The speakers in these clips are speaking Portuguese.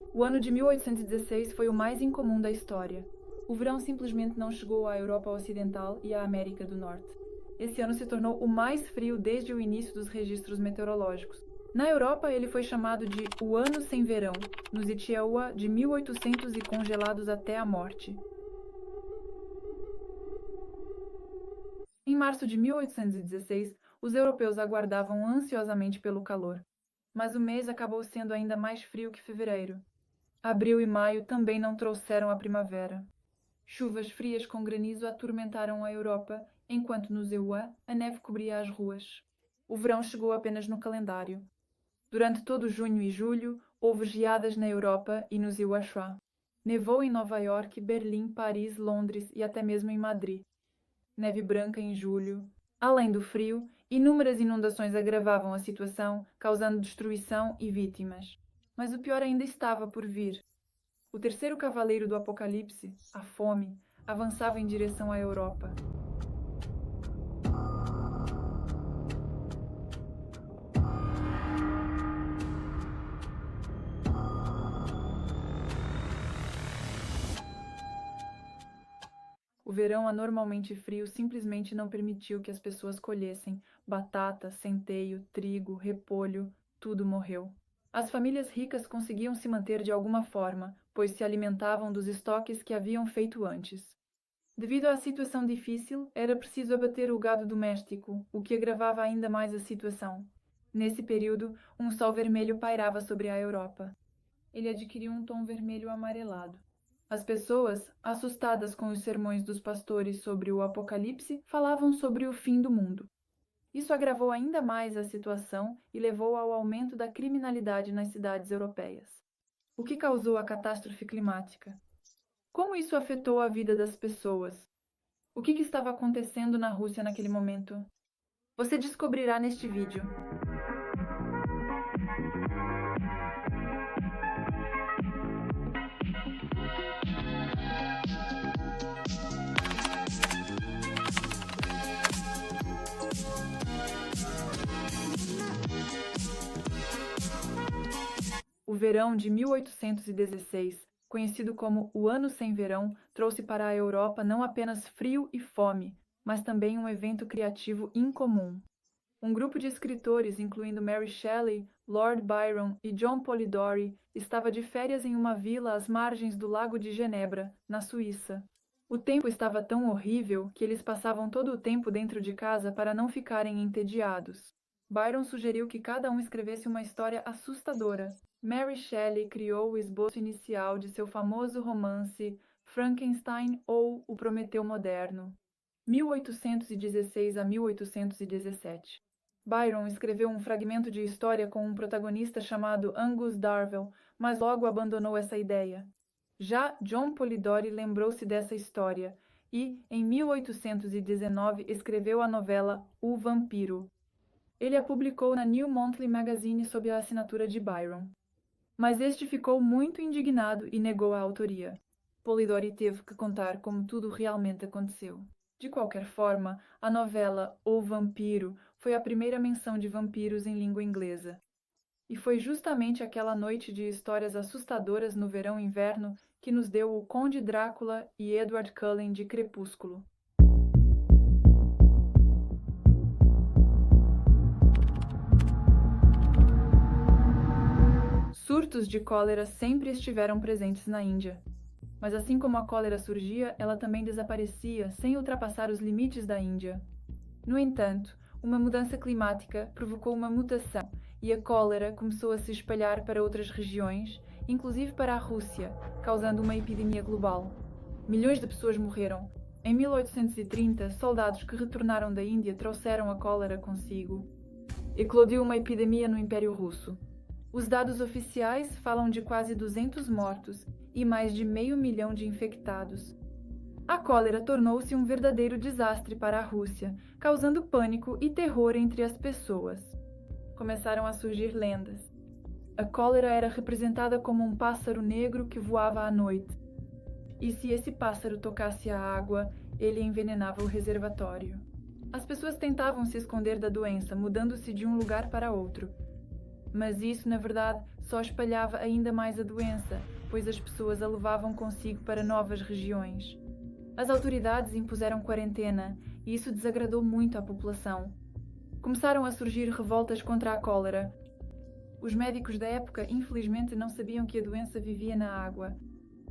O ano de 1816 foi o mais incomum da história. O verão simplesmente não chegou à Europa Ocidental e à América do Norte. Esse ano se tornou o mais frio desde o início dos registros meteorológicos. Na Europa, ele foi chamado de o Ano Sem Verão, nos Itiaúa de 1800 e congelados até a morte. Em março de 1816, os europeus aguardavam ansiosamente pelo calor, mas o mês acabou sendo ainda mais frio que fevereiro. Abril e maio também não trouxeram a primavera. Chuvas frias com granizo atormentaram a Europa, enquanto nos EUA a neve cobria as ruas. O verão chegou apenas no calendário. Durante todo junho e julho, houve geadas na Europa e nos EUA. Nevou em Nova York, Berlim, Paris, Londres e até mesmo em Madrid. Neve branca em julho. Além do frio, inúmeras inundações agravavam a situação, causando destruição e vítimas. Mas o pior ainda estava por vir. O terceiro cavaleiro do Apocalipse, a fome, avançava em direção à Europa. O verão anormalmente frio simplesmente não permitiu que as pessoas colhessem batata, centeio, trigo, repolho, tudo morreu. As famílias ricas conseguiam se manter de alguma forma, pois se alimentavam dos estoques que haviam feito antes. Devido à situação difícil, era preciso abater o gado doméstico, o que agravava ainda mais a situação. Nesse período, um sol vermelho pairava sobre a Europa. Ele adquiriu um tom vermelho amarelado. As pessoas, assustadas com os sermões dos pastores sobre o Apocalipse, falavam sobre o fim do mundo. Isso agravou ainda mais a situação e levou ao aumento da criminalidade nas cidades europeias. O que causou a catástrofe climática? Como isso afetou a vida das pessoas? O que estava acontecendo na Rússia naquele momento? Você descobrirá neste vídeo. O verão de 1816, conhecido como o Ano Sem Verão, trouxe para a Europa não apenas frio e fome, mas também um evento criativo incomum. Um grupo de escritores, incluindo Mary Shelley, Lord Byron e John Polidori, estava de férias em uma vila às margens do Lago de Genebra, na Suíça. O tempo estava tão horrível que eles passavam todo o tempo dentro de casa para não ficarem entediados. Byron sugeriu que cada um escrevesse uma história assustadora. Mary Shelley criou o esboço inicial de seu famoso romance Frankenstein ou O Prometeu Moderno, 1816 a 1817. Byron escreveu um fragmento de história com um protagonista chamado Angus Darvell, mas logo abandonou essa ideia. Já John Polidori lembrou-se dessa história e, em 1819, escreveu a novela O Vampiro. Ele a publicou na New Monthly Magazine sob a assinatura de Byron. Mas este ficou muito indignado e negou a autoria. Polidori teve que contar como tudo realmente aconteceu. De qualquer forma, a novela O Vampiro foi a primeira menção de vampiros em língua inglesa. E foi justamente aquela noite de histórias assustadoras no verão-inverno que nos deu o Conde Drácula e Edward Cullen de Crepúsculo. Surtos de cólera sempre estiveram presentes na Índia. Mas assim como a cólera surgia, ela também desaparecia sem ultrapassar os limites da Índia. No entanto, uma mudança climática provocou uma mutação e a cólera começou a se espalhar para outras regiões, inclusive para a Rússia, causando uma epidemia global. Milhões de pessoas morreram. Em 1830, soldados que retornaram da Índia trouxeram a cólera consigo. Eclodiu uma epidemia no Império Russo. Os dados oficiais falam de quase 200 mortos e mais de 500 mil de infectados. A cólera tornou-se um verdadeiro desastre para a Rússia, causando pânico e terror entre as pessoas. Começaram a surgir lendas. A cólera era representada como um pássaro negro que voava à noite. E se esse pássaro tocasse a água, ele envenenava o reservatório. As pessoas tentavam se esconder da doença, mudando-se de um lugar para outro. Mas isso, na verdade, só espalhava ainda mais a doença, pois as pessoas a levavam consigo para novas regiões. As autoridades impuseram quarentena e isso desagradou muito à população. Começaram a surgir revoltas contra a cólera. Os médicos da época, infelizmente, não sabiam que a doença vivia na água.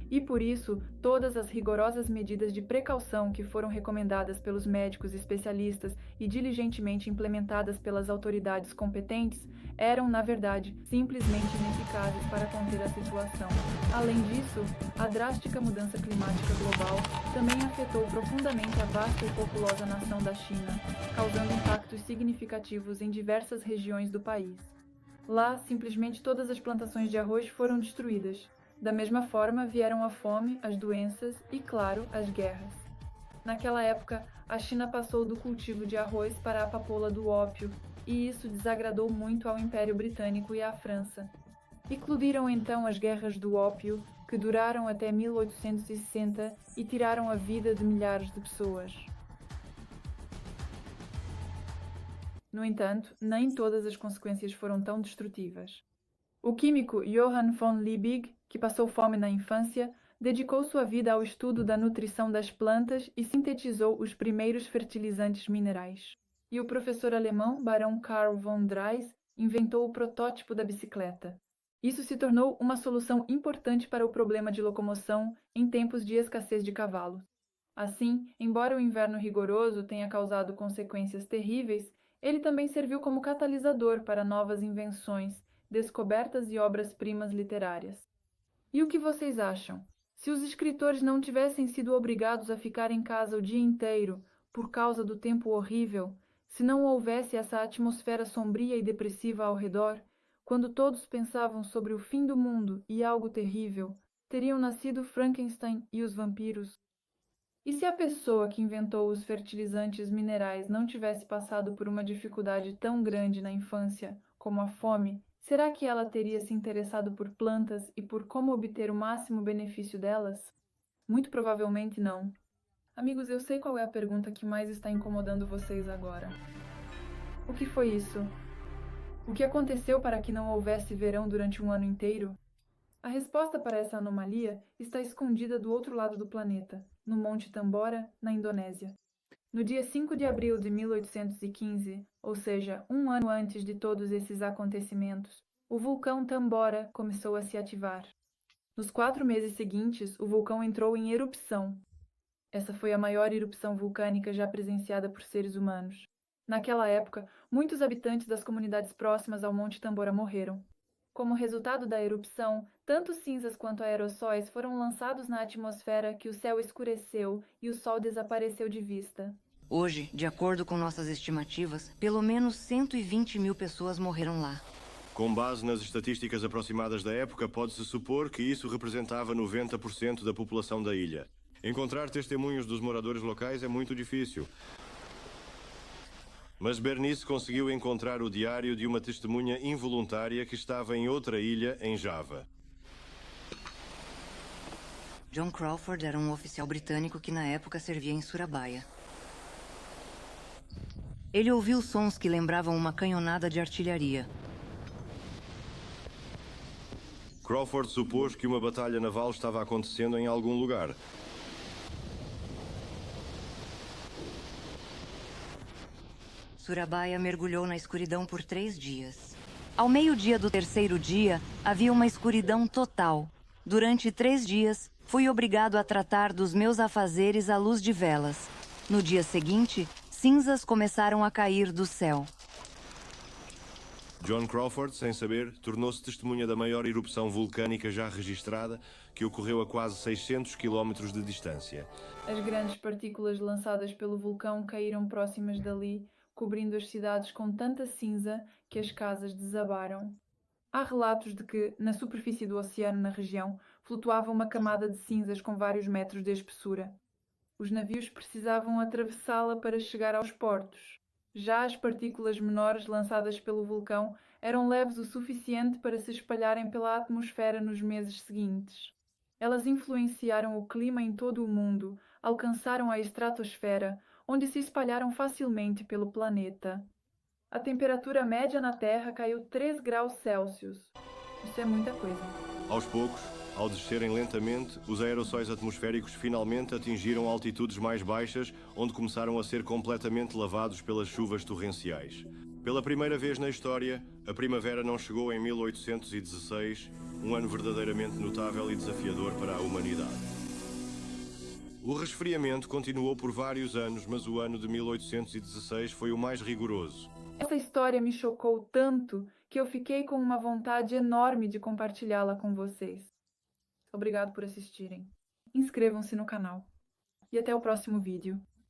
E por isso, todas as rigorosas medidas de precaução que foram recomendadas pelos médicos especialistas e diligentemente implementadas pelas autoridades competentes eram, na verdade, simplesmente ineficazes para conter a situação. Além disso, a drástica mudança climática global também afetou profundamente a vasta e populosa nação da China, causando impactos significativos em diversas regiões do país. Lá, simplesmente todas as plantações de arroz foram destruídas. Da mesma forma, vieram a fome, as doenças e, claro, as guerras. Naquela época, a China passou do cultivo de arroz para a papoula do ópio, e isso desagradou muito ao Império Britânico e à França. Eclodiram então as guerras do ópio, que duraram até 1860 e tiraram a vida de milhares de pessoas. No entanto, nem todas as consequências foram tão destrutivas. O químico Johann von Liebig, que passou fome na infância, dedicou sua vida ao estudo da nutrição das plantas e sintetizou os primeiros fertilizantes minerais. E o professor alemão Barão Karl von Drais inventou o protótipo da bicicleta. Isso se tornou uma solução importante para o problema de locomoção em tempos de escassez de cavalos. Assim, embora o inverno rigoroso tenha causado consequências terríveis, ele também serviu como catalisador para novas invenções, descobertas e obras-primas literárias. E o que vocês acham? Se os escritores não tivessem sido obrigados a ficar em casa o dia inteiro por causa do tempo horrível, se não houvesse essa atmosfera sombria e depressiva ao redor, quando todos pensavam sobre o fim do mundo e algo terrível, teriam nascido Frankenstein e os vampiros. E se a pessoa que inventou os fertilizantes minerais não tivesse passado por uma dificuldade tão grande na infância como a fome, será que ela teria se interessado por plantas e por como obter o máximo benefício delas? Muito provavelmente não. Amigos, eu sei qual é a pergunta que mais está incomodando vocês agora. O que foi isso? O que aconteceu para que não houvesse verão durante um ano inteiro? A resposta para essa anomalia está escondida do outro lado do planeta, no Monte Tambora, na Indonésia. No dia 5 de abril de 1815, ou seja, um ano antes de todos esses acontecimentos, o vulcão Tambora começou a se ativar. Nos 4 meses seguintes, o vulcão entrou em erupção. Essa foi a maior erupção vulcânica já presenciada por seres humanos. Naquela época, muitos habitantes das comunidades próximas ao Monte Tambora morreram. Como resultado da erupção, tanto cinzas quanto aerossóis foram lançados na atmosfera que o céu escureceu e o sol desapareceu de vista. Hoje, de acordo com nossas estimativas, pelo menos 120 mil pessoas morreram lá. Com base nas estatísticas aproximadas da época, pode-se supor que isso representava 90% da população da ilha. Encontrar testemunhos dos moradores locais é muito difícil. Mas Bernice conseguiu encontrar o diário de uma testemunha involuntária que estava em outra ilha, em Java. John Crawford era um oficial britânico que na época servia em Surabaya. Ele ouviu sons que lembravam uma canhonada de artilharia. Crawford supôs que uma batalha naval estava acontecendo em algum lugar. Surabaya mergulhou na escuridão por 3 dias. Ao meio-dia do terceiro dia, havia uma escuridão total. Durante 3 dias, fui obrigado a tratar dos meus afazeres à luz de velas. No dia seguinte, cinzas começaram a cair do céu. John Crawford, sem saber, tornou-se testemunha da maior erupção vulcânica já registrada, que ocorreu a quase 600 quilómetros de distância. As grandes partículas lançadas pelo vulcão caíram próximas dali, cobrindo as cidades com tanta cinza que as casas desabaram. Há relatos de que, na superfície do oceano na região, flutuava uma camada de cinzas com vários metros de espessura. Os navios precisavam atravessá-la para chegar aos portos. Já as partículas menores lançadas pelo vulcão eram leves o suficiente para se espalharem pela atmosfera nos meses seguintes. Elas influenciaram o clima em todo o mundo, alcançaram a estratosfera, onde se espalharam facilmente pelo planeta. A temperatura média na Terra caiu 3 graus Celsius. Isso é muita coisa. Aos poucos, ao descerem lentamente, os aerossóis atmosféricos finalmente atingiram altitudes mais baixas, onde começaram a ser completamente lavados pelas chuvas torrenciais. Pela primeira vez na história, a primavera não chegou em 1816, um ano verdadeiramente notável e desafiador para a humanidade. O resfriamento continuou por vários anos, mas o ano de 1816 foi o mais rigoroso. Essa história me chocou tanto que eu fiquei com uma vontade enorme de compartilhá-la com vocês. Obrigado por assistirem. Inscrevam-se no canal. E até o próximo vídeo.